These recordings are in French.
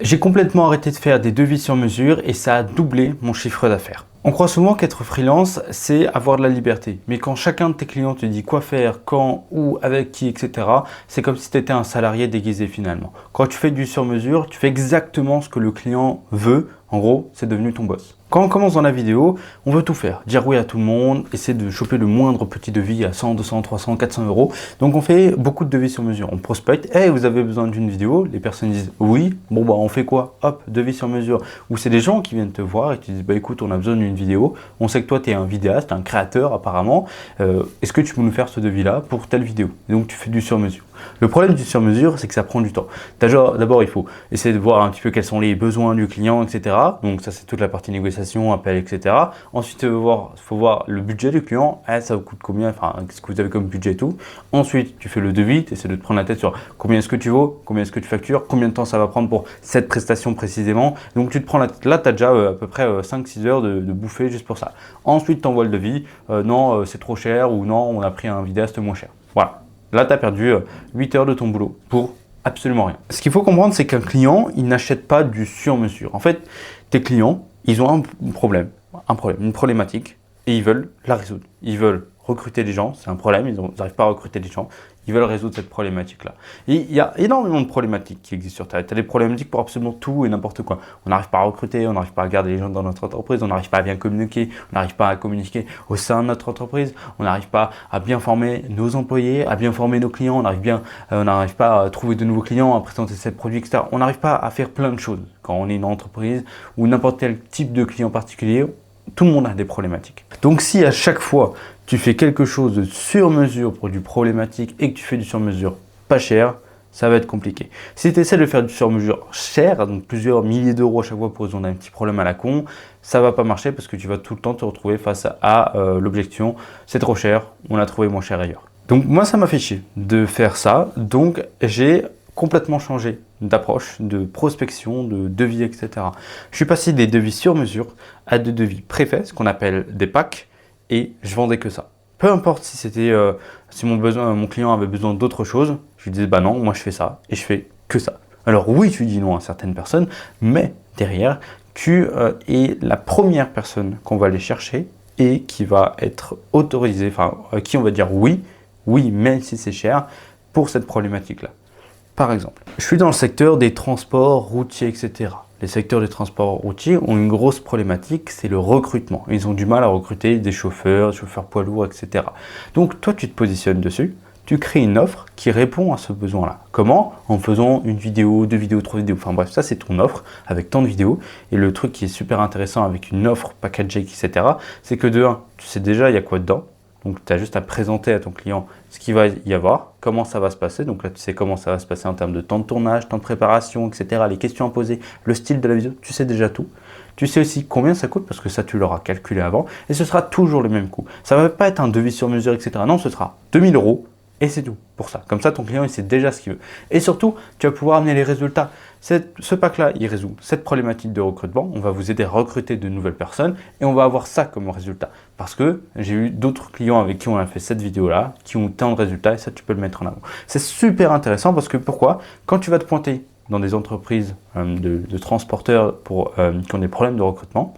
J'ai complètement arrêté de faire des devis sur mesure et ça a doublé mon chiffre d'affaires. On croit souvent qu'être freelance, c'est avoir de la liberté. Mais quand chacun de tes clients te dit quoi faire, quand, où, avec qui, etc., c'est comme si tu étais un salarié déguisé finalement. Quand tu fais du sur-mesure, tu fais exactement ce que le client veut. En gros, c'est devenu ton boss. Quand on commence dans la vidéo, on veut tout faire, dire oui à tout le monde, essayer de choper le moindre petit devis à 100, 200, 300, 400 euros. Donc on fait beaucoup de devis sur mesure. On prospecte, hey, vous avez besoin d'une vidéo? Les personnes disent oui, bon bah on fait quoi? Hop, devis sur mesure. Ou c'est des gens qui viennent te voir et qui disent bah écoute, on a besoin d'une vidéo, on sait que toi tu es un vidéaste, un créateur apparemment, est-ce que tu peux nous faire ce devis-là pour telle vidéo? Et donc tu fais du sur mesure. Le problème du sur mesure, c'est que ça prend du temps. D'abord, il faut essayer de voir un petit peu quels sont les besoins du client, etc. Donc ça, c'est toute la partie négociation, appel, etc. Ensuite, il faut voir le budget du client. Ça vous coûte combien? Enfin, qu'est-ce que vous avez comme budget et tout. Ensuite, tu fais le devis, tu essaies de te prendre la tête sur combien est-ce que tu vaux, combien est-ce que tu factures, combien de temps ça va prendre pour cette prestation précisément. Donc tu te prends la tête. Là, tu as déjà à peu près 5-6 heures de bouffer juste pour ça. Ensuite, tu envoies le devis. Non, c'est trop cher ou non, on a pris un vidéaste moins cher. Voilà. Là, tu as perdu 8 heures de ton boulot pour absolument rien. Ce qu'il faut comprendre, c'est qu'un client, il n'achète pas du sur-mesure. En fait, tes clients, ils ont un problème, une problématique, et ils veulent la résoudre. Ils veulent recruter des gens, c'est un problème, ils n'arrivent pas à recruter des gens. Ils veulent résoudre cette problématique-là. Et il y a énormément de problématiques qui existent sur Terre. Tu as des problématiques pour absolument tout et n'importe quoi. On n'arrive pas à recruter, on n'arrive pas à garder les gens dans notre entreprise, on n'arrive pas à bien communiquer, on n'arrive pas à communiquer au sein de notre entreprise, on n'arrive pas à bien former nos employés, à bien former nos clients, on n'arrive pas à trouver de nouveaux clients, à présenter ses produits, etc. On n'arrive pas à faire plein de choses quand on est une entreprise ou n'importe quel type de client particulier. Tout le monde a des problématiques. Donc si à chaque fois tu fais quelque chose de sur mesure pour du problématique et que tu fais du sur mesure pas cher, ça va être compliqué. Si tu essaies de faire du sur mesure cher, donc plusieurs milliers d'euros à chaque fois pour résoudre un petit problème à la con, ça va pas marcher parce que tu vas tout le temps te retrouver face à l'objection, c'est trop cher, on l'a trouvé moins cher ailleurs. Donc moi ça m'a fait chier de faire ça, donc j'ai complètement changé d'approche, de prospection, de devis, etc. Je suis passé des devis sur mesure à des devis préfaits, ce qu'on appelle des packs, et je vendais que ça. Peu importe si c'était, si mon client avait besoin d'autre chose, je lui disais bah non, moi je fais ça et je fais que ça. Alors oui, tu dis non à certaines personnes, mais derrière, tu es la première personne qu'on va aller chercher et qui va être autorisée, enfin qui on va dire oui, même si c'est cher, pour cette problématique-là. Par exemple, je suis dans le secteur des transports routiers, etc. Les secteurs des transports routiers ont une grosse problématique, c'est le recrutement. Ils ont du mal à recruter des chauffeurs poids lourds, etc. Donc toi, tu te positionnes dessus, tu crées une offre qui répond à ce besoin-là. Comment? En faisant une vidéo, 2 vidéos, 3 vidéos, enfin bref, ça c'est ton offre avec tant de vidéos. Et le truc qui est super intéressant avec une offre packagée, etc., c'est que de 1, tu sais déjà il y a quoi dedans. Donc, tu as juste à présenter à ton client ce qu'il va y avoir, comment ça va se passer. Donc là, tu sais comment ça va se passer en termes de temps de tournage, temps de préparation, etc. Les questions à poser, le style de la vidéo, tu sais déjà tout. Tu sais aussi combien ça coûte parce que ça, tu l'auras calculé avant. Et ce sera toujours le même coût. Ça ne va pas être un devis sur mesure, etc. Non, ce sera 2000 € et c'est tout pour ça. Comme ça, ton client, il sait déjà ce qu'il veut. Et surtout, tu vas pouvoir amener les résultats. Ce pack-là, il résout cette problématique de recrutement. On va vous aider à recruter de nouvelles personnes et on va avoir ça comme résultat. Parce que j'ai eu d'autres clients avec qui on a fait cette vidéo-là, qui ont tant de résultats et ça, tu peux le mettre en avant. C'est super intéressant parce que pourquoi? Quand tu vas te pointer dans des entreprises de transporteurs qui ont des problèmes de recrutement,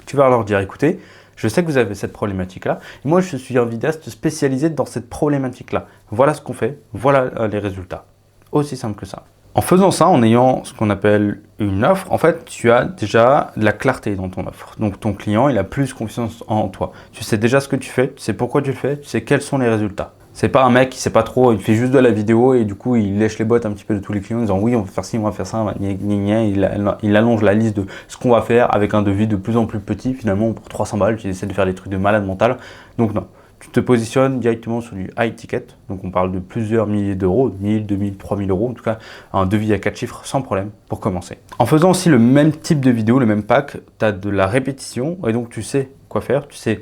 tu vas leur dire, écoutez, je sais que vous avez cette problématique-là. Moi, je suis un vidéaste spécialisé dans cette problématique-là. Voilà ce qu'on fait, voilà les résultats. Aussi simple que ça. En faisant ça, en ayant ce qu'on appelle une offre, en fait, tu as déjà de la clarté dans ton offre. Donc, ton client, il a plus confiance en toi. Tu sais déjà ce que tu fais, tu sais pourquoi tu le fais, tu sais quels sont les résultats. C'est pas un mec qui sait pas trop, il fait juste de la vidéo et du coup, il lèche les bottes un petit peu de tous les clients en disant oui, on va faire ci, on va faire ça, il allonge la liste de ce qu'on va faire avec un devis de plus en plus petit. Finalement, pour 300 balles, tu essaies de faire des trucs de malade mental. Donc non. Tu te positionnes directement sur du high ticket, donc on parle de plusieurs milliers d'euros, 1000, 2000, 3000 €, en tout cas un devis à 4 chiffres sans problème pour commencer. En faisant aussi le même type de vidéo, le même pack, tu as de la répétition et donc tu sais quoi faire, tu sais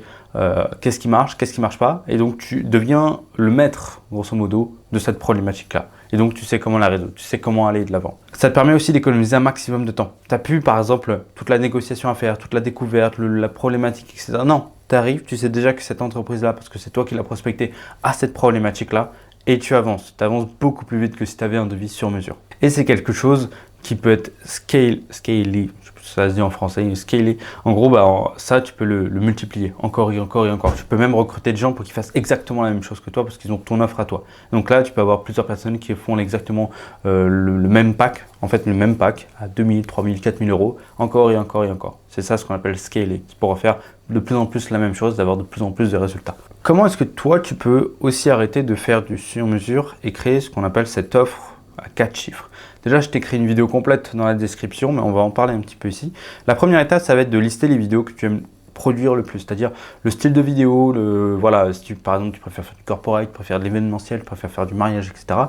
qu'est-ce qui marche pas et donc tu deviens le maître grosso modo de cette problématique-là. Et donc tu sais comment la résoudre, tu sais comment aller de l'avant. Ça te permet aussi d'économiser un maximum de temps. Tu n'as plus par exemple toute la négociation à faire, toute la découverte, la problématique, etc. Non. Tu arrives, tu sais déjà que cette entreprise-là, parce que c'est toi qui l'as prospecté, a cette problématique-là et tu avances. Tu avances beaucoup plus vite que si tu avais un devis sur mesure. Et c'est quelque chose qui peut être scalé, je sais plus si ça se dit en français, scalé. En gros, bah, ça, tu peux le multiplier encore et encore et encore. Tu peux même recruter des gens pour qu'ils fassent exactement la même chose que toi parce qu'ils ont ton offre à toi. Donc là, tu peux avoir plusieurs personnes qui font exactement le même pack, en fait, le même pack à 2000, 3000, 4000 euros, encore et encore et encore. C'est ça ce qu'on appelle scaler, qui pourra faire de plus en plus la même chose, d'avoir de plus en plus de résultats. Comment est-ce que toi, tu peux aussi arrêter de faire du sur-mesure et créer ce qu'on appelle cette offre à 4 chiffres? Déjà, je t'ai créé une vidéo complète dans la description, mais on va en parler un petit peu ici. La première étape, ça va être de lister les vidéos que tu aimes produire le plus, c'est-à-dire le style de vidéo, voilà, si par exemple tu préfères faire du corporate, tu préfères de l'événementiel, tu préfères faire du mariage, etc.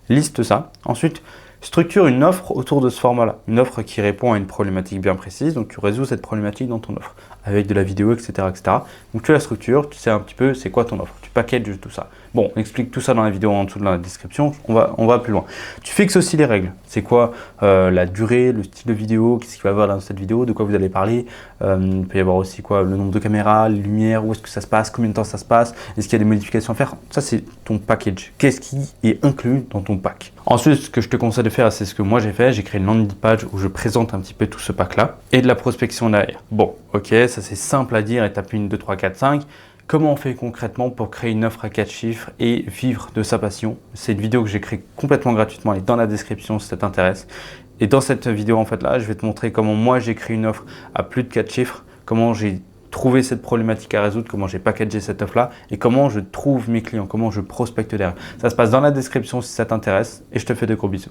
Liste ça. Ensuite, structure une offre autour de ce format-là, une offre qui répond à une problématique bien précise, donc tu résous cette problématique dans ton offre, avec de la vidéo, etc. etc. Donc tu la structures, tu sais un petit peu c'est quoi ton offre, tu packages tout ça. Bon, on explique tout ça dans la vidéo en dessous de la description, on va plus loin. Tu fixes aussi les règles, c'est quoi la durée, le style de vidéo, qu'est-ce qu'il va y avoir dans cette vidéo, de quoi vous allez parler, il peut y avoir aussi quoi, le nombre de caméras, les lumières, où est-ce que ça se passe, combien de temps ça se passe, est-ce qu'il y a des modifications à faire, ça c'est ton package, qu'est-ce qui est inclus dans ton pack. Ensuite, ce que je te conseille de faire, c'est ce que moi j'ai fait, j'ai créé une landing page où je présente un petit peu tout ce pack-là et de la prospection derrière. Bon, ok, ça c'est simple à dire, étape 1, 2, 3, 4, 5. Comment on fait concrètement pour créer une offre à 4 chiffres et vivre de sa passion? C'est une vidéo que j'ai créée complètement gratuitement, elle est dans la description si ça t'intéresse. Et dans cette vidéo en fait là, je vais te montrer comment moi j'ai créé une offre à plus de 4 chiffres, comment j'ai trouvé cette problématique à résoudre, comment j'ai packagé cette offre là et comment je trouve mes clients, comment je prospecte derrière. Ça se passe dans la description si ça t'intéresse et je te fais de gros bisous.